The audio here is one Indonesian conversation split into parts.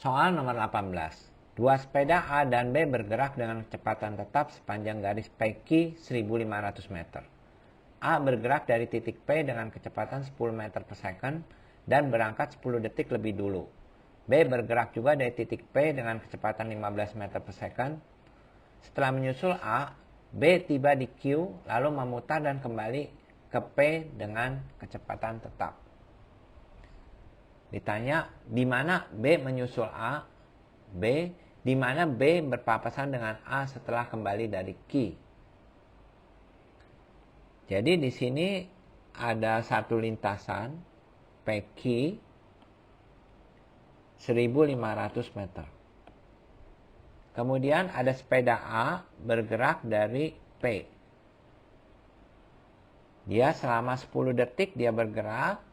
Soal nomor 18. Dua sepeda A dan B bergerak dengan kecepatan tetap sepanjang garis PQ 1500 meter. A bergerak dari titik P dengan kecepatan 10 meter per second dan berangkat 10 detik lebih dulu. B bergerak juga dari titik P dengan kecepatan 15 meter per second. Setelah menyusul A, B tiba di Q lalu memutar dan kembali ke P dengan kecepatan tetap. Ditanya di mana B menyusul A, B di mana B berpapasan dengan A setelah kembali dari Q. Jadi di sini ada satu lintasan PQ 1500 meter. Kemudian ada sepeda A bergerak dari P. Dia selama 10 detik dia bergerak.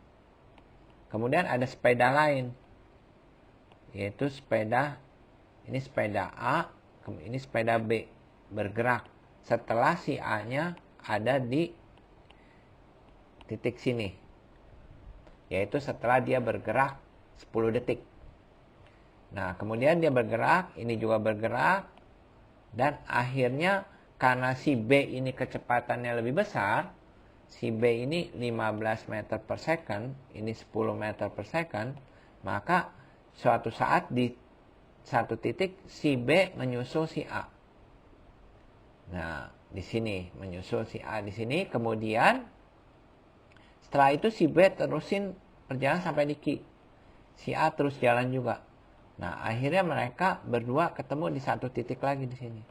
Kemudian ada sepeda lain, yaitu ini sepeda A, ini sepeda B bergerak setelah si A-nya ada di titik sini, yaitu setelah dia bergerak 10 detik. Nah, kemudian dia bergerak, ini juga bergerak, dan akhirnya karena si B ini kecepatannya lebih besar, si B ini 15 meter per second, ini 10 meter per second, maka suatu saat di satu titik si B menyusul si A. Nah, di sini menyusul si A di sini, kemudian setelah itu si B terusin perjalanan sampai di Q. Si A terus jalan juga. Nah, akhirnya mereka berdua ketemu di satu titik lagi di sini.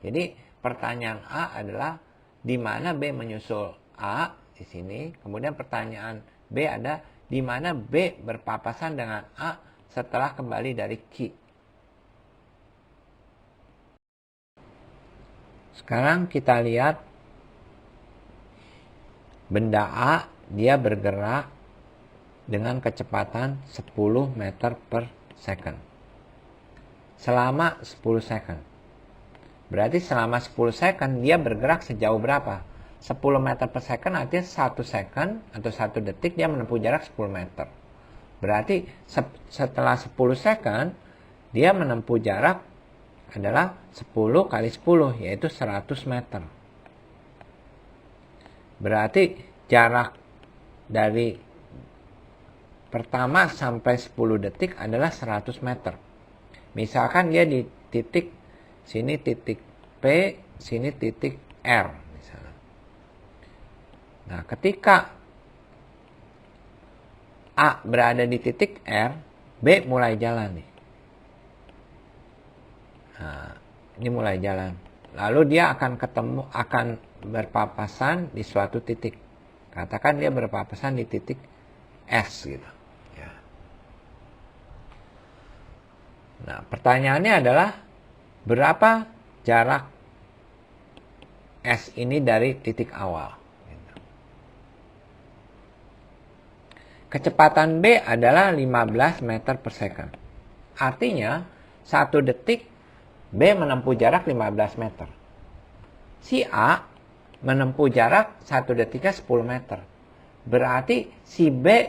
Jadi pertanyaan A adalah di mana B menyusul A di sini. Kemudian pertanyaan B ada di mana B berpapasan dengan A setelah kembali dari Q. Sekarang kita lihat benda A, dia bergerak dengan kecepatan 10 meter per second selama 10 second. Berarti selama 10 second dia bergerak sejauh berapa? 10 meter per second artinya 1 second atau 1 detik dia menempuh jarak 10 meter. Berarti setelah 10 second dia menempuh jarak adalah 10 kali 10 yaitu 100 meter. Berarti jarak dari pertama sampai 10 detik adalah 100 meter. Misalkan dia di titik sini titik P, sini titik R misalnya. Nah, ketika A berada di titik R, B mulai jalan nih. Nah, ini mulai jalan. Lalu dia akan berpapasan di suatu titik. Katakan dia berpapasan di titik S gitu. Ya. Nah, pertanyaannya adalah berapa jarak S ini dari titik awal? Kecepatan B adalah 15 meter per second. Artinya, 1 detik B menempuh jarak 15 meter. Si A menempuh jarak 1 detiknya 10 meter. Berarti si B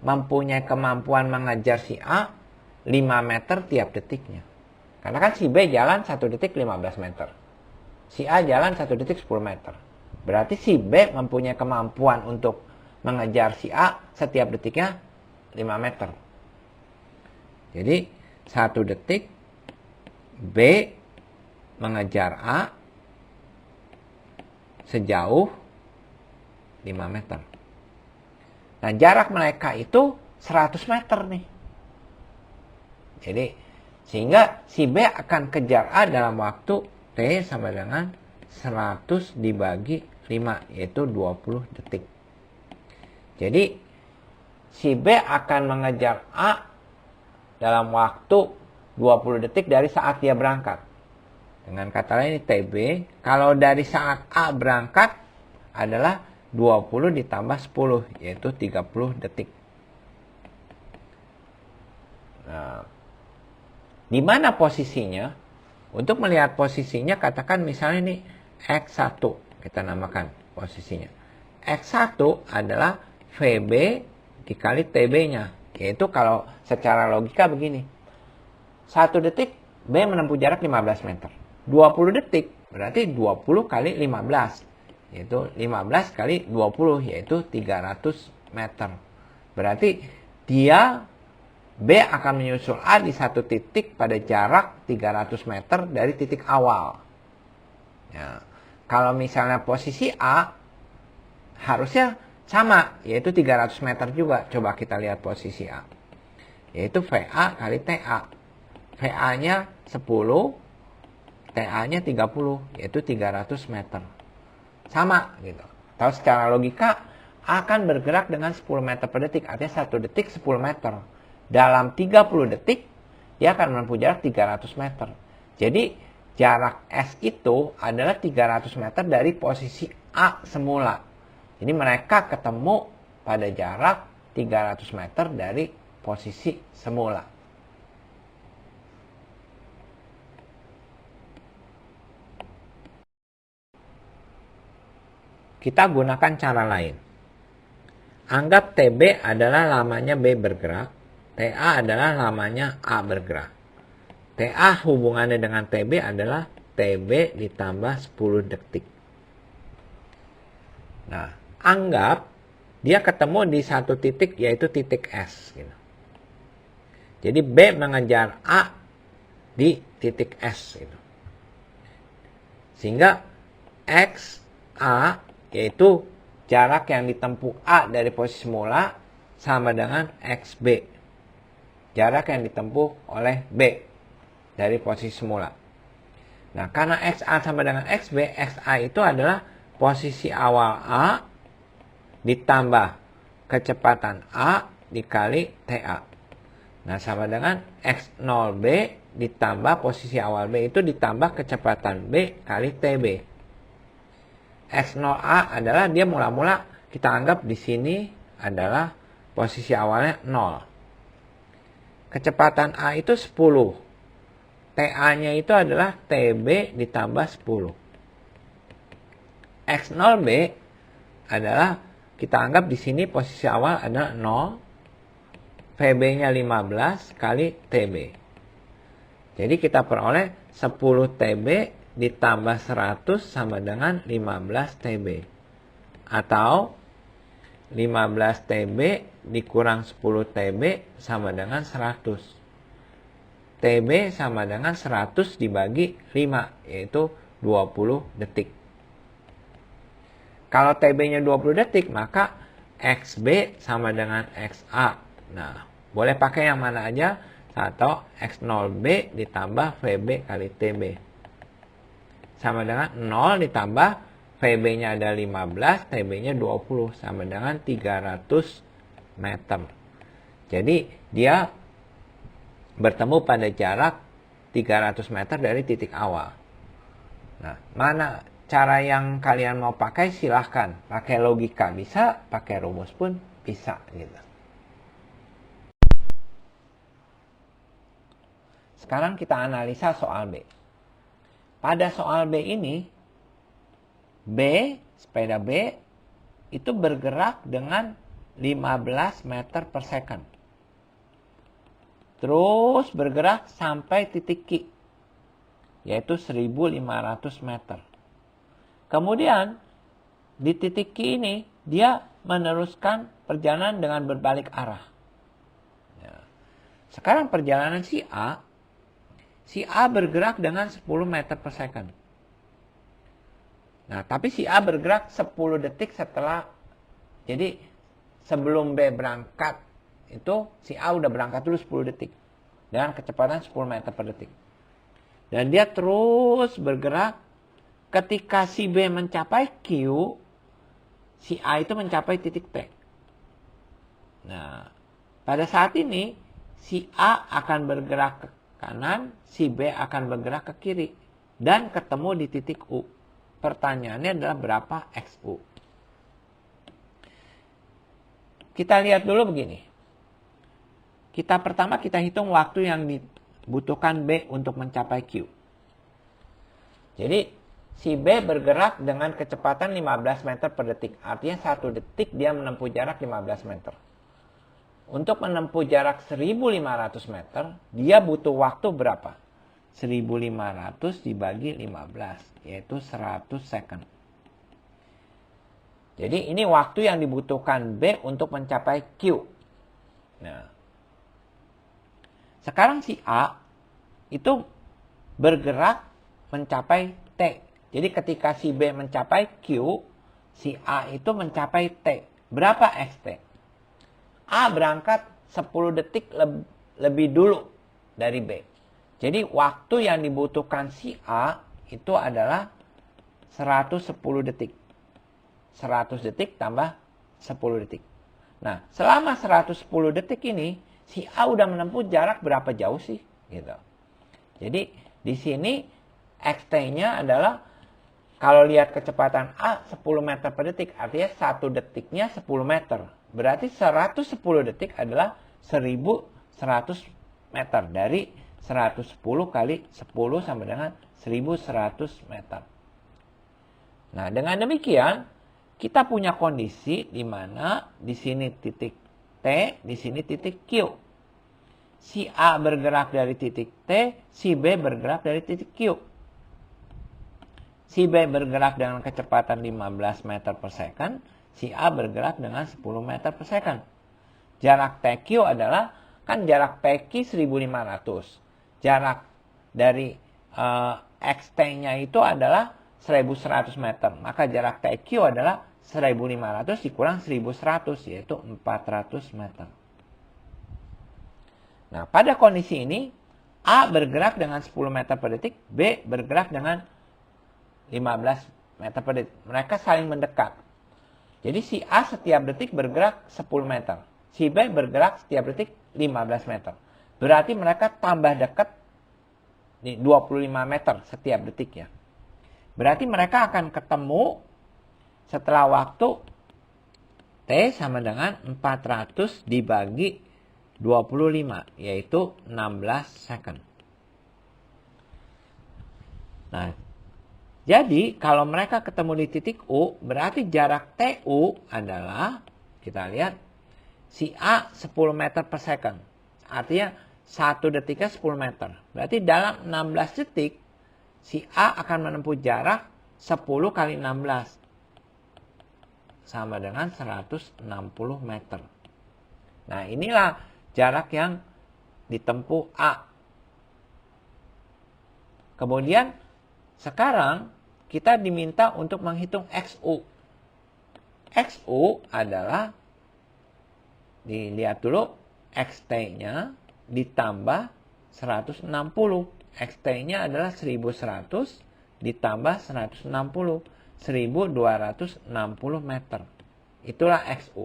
mempunyai kemampuan mengejar si A 5 meter tiap detiknya. Karena kan si B jalan 1 detik 15 meter. Si A jalan 1 detik 10 meter. Berarti si B mempunyai kemampuan untuk mengejar si A setiap detiknya 5 meter. Jadi 1 detik B mengejar A sejauh 5 meter. Nah, jarak mereka itu 100 meter nih. Jadi sehingga si B akan kejar A dalam waktu T sama dengan 100 dibagi 5 yaitu 20 detik. Jadi si B akan mengejar A dalam waktu 20 detik dari saat dia berangkat. Dengan kata lain ini TB. Kalau dari saat A berangkat adalah 20 ditambah 10 yaitu 30 detik. Nah, di mana posisinya? Untuk melihat posisinya katakan misalnya ini X1 kita namakan posisinya. X1 adalah VB dikali TB-nya. Yaitu kalau secara logika begini. 1 detik B menempuh jarak 15 meter. 20 detik berarti 20 kali 15. Yaitu 15 kali 20 yaitu 300 meter. Berarti dia B akan menyusul A di satu titik pada jarak 300 meter dari titik awal. Ya. Kalau misalnya posisi A harusnya sama, yaitu 300 meter juga. Coba kita lihat posisi A. Yaitu VA kali TA. VA-nya 10, TA-nya 30, yaitu 300 meter. Sama gitu. Tahu secara logika akan bergerak dengan 10 meter per detik. Artinya 1 detik 10 meter. Dalam 30 detik dia akan menempuh jarak 300 meter. Jadi jarak S itu adalah 300 meter dari posisi A semula. Jadi mereka ketemu pada jarak 300 meter dari posisi semula. Kita gunakan cara lain. Anggap TB adalah lamanya B bergerak, TA adalah lamanya A bergerak. TA hubungannya dengan TB adalah TB ditambah 10 detik. Nah, anggap dia ketemu di satu titik yaitu titik S. Gitu. Jadi B mengejar A di titik S. Gitu. Sehingga XA yaitu jarak yang ditempuh A dari posisi semula sama dengan XB. Jarak yang ditempuh oleh B dari posisi semula. Nah, karena XA sama dengan XB, XA itu adalah posisi awal A ditambah kecepatan A dikali TA. Nah, sama dengan X0B ditambah posisi awal B itu ditambah kecepatan B kali TB. X0A adalah dia mula-mula kita anggap di sini adalah posisi awalnya 0. Kecepatan A itu 10. TA-nya itu adalah TB ditambah 10. X0B adalah kita anggap di sini posisi awal adalah 0. VB-nya 15 kali TB. Jadi kita peroleh 10 TB ditambah 100 sama dengan 15 TB. Atau 15 TB dikurang 10 TB sama dengan 100. TB sama dengan 100 dibagi 5, yaitu 20 detik. Kalau TB-nya 20 detik, maka XB sama dengan XA. Nah, boleh pakai yang mana aja, atau X0B ditambah VB kali TB. Sama dengan 0 ditambah VB-nya ada 15, TB-nya 20, sama dengan 300 meter. Jadi dia bertemu pada jarak 300 meter dari titik awal. Nah, mana cara yang kalian mau pakai silahkan. Pakai logika bisa, pakai rumus pun bisa gitu. Sekarang kita analisa soal B. Pada soal B ini, sepeda B itu bergerak dengan 15 meter per second. Terus bergerak sampai titik Q, yaitu 1500 meter. Kemudian, di titik Q ini, dia meneruskan perjalanan dengan berbalik arah. Sekarang perjalanan si A bergerak dengan 10 meter per second. Nah, tapi si A bergerak 10 detik setelah, jadi sebelum B berangkat, itu si A udah berangkat dulu 10 detik. Dengan kecepatan 10 meter per detik. Dan dia terus bergerak, ketika si B mencapai Q, si A itu mencapai titik T. Nah, pada saat ini, si A akan bergerak ke kanan, si B akan bergerak ke kiri. Dan ketemu di titik U. Pertanyaannya adalah berapa XU? Kita lihat dulu begini. Pertama kita hitung waktu yang dibutuhkan B untuk mencapai Q. Jadi, si B bergerak dengan kecepatan 15 meter per detik. Artinya 1 detik dia menempuh jarak 15 meter. untuk menempuh jarak 1.500 meter, dia butuh waktu berapa? 1.500 dibagi 15, yaitu 100 second. Jadi ini waktu yang dibutuhkan B untuk mencapai Q. Nah, sekarang si A itu bergerak mencapai T. Jadi ketika si B mencapai Q, si A itu mencapai T. Berapa XT? A berangkat 10 detik lebih dulu dari B. Jadi waktu yang dibutuhkan si A itu adalah 110 detik. 100 detik tambah 10 detik. Nah, selama 110 detik ini, si A udah menempuh jarak berapa jauh sih? Gitu. Jadi di sini XT-nya adalah, kalau lihat kecepatan A 10 meter per detik, artinya 1 detiknya 10 meter. Berarti 110 detik adalah 1.100 meter. Dari 110 kali 10 sama dengan 1.100 meter. Nah, dengan demikian, kita punya kondisi di mana di sini titik T, di sini titik Q. Si A bergerak dari titik T, si B bergerak dari titik Q. Si B bergerak dengan kecepatan 15 meter per second, si A bergerak dengan 10 meter per second. Jarak TQ adalah, kan jarak PQ 1.500. Jarak dari XT-nya itu adalah 1.100 meter. Maka jarak TQ adalah 1.500 dikurang 1.100, yaitu 400 meter. Nah, pada kondisi ini, A bergerak dengan 10 meter per detik, B bergerak dengan 15 meter per detik. Mereka saling mendekat. Jadi si A setiap detik bergerak 10 meter. Si B bergerak setiap detik 15 meter. Berarti mereka tambah dekat 25 meter setiap detik ya. Berarti mereka akan ketemu setelah waktu T sama dengan 400 dibagi 25, yaitu 16 second. Nah, jadi kalau mereka ketemu di titik U, berarti jarak TU adalah, kita lihat, si A 10 meter per second. Artinya 1 detiknya 10 meter. Berarti dalam 16 detik, si A akan menempuh jarak 10 kali 16. Sama dengan 160 meter. Nah, inilah jarak yang ditempuh A. Kemudian, sekarang kita diminta untuk menghitung XU. XU adalah, dilihat dulu, XT-nya ditambah 160. XT-nya adalah 1.100 ditambah 160. 1.260 meter. Itulah XU.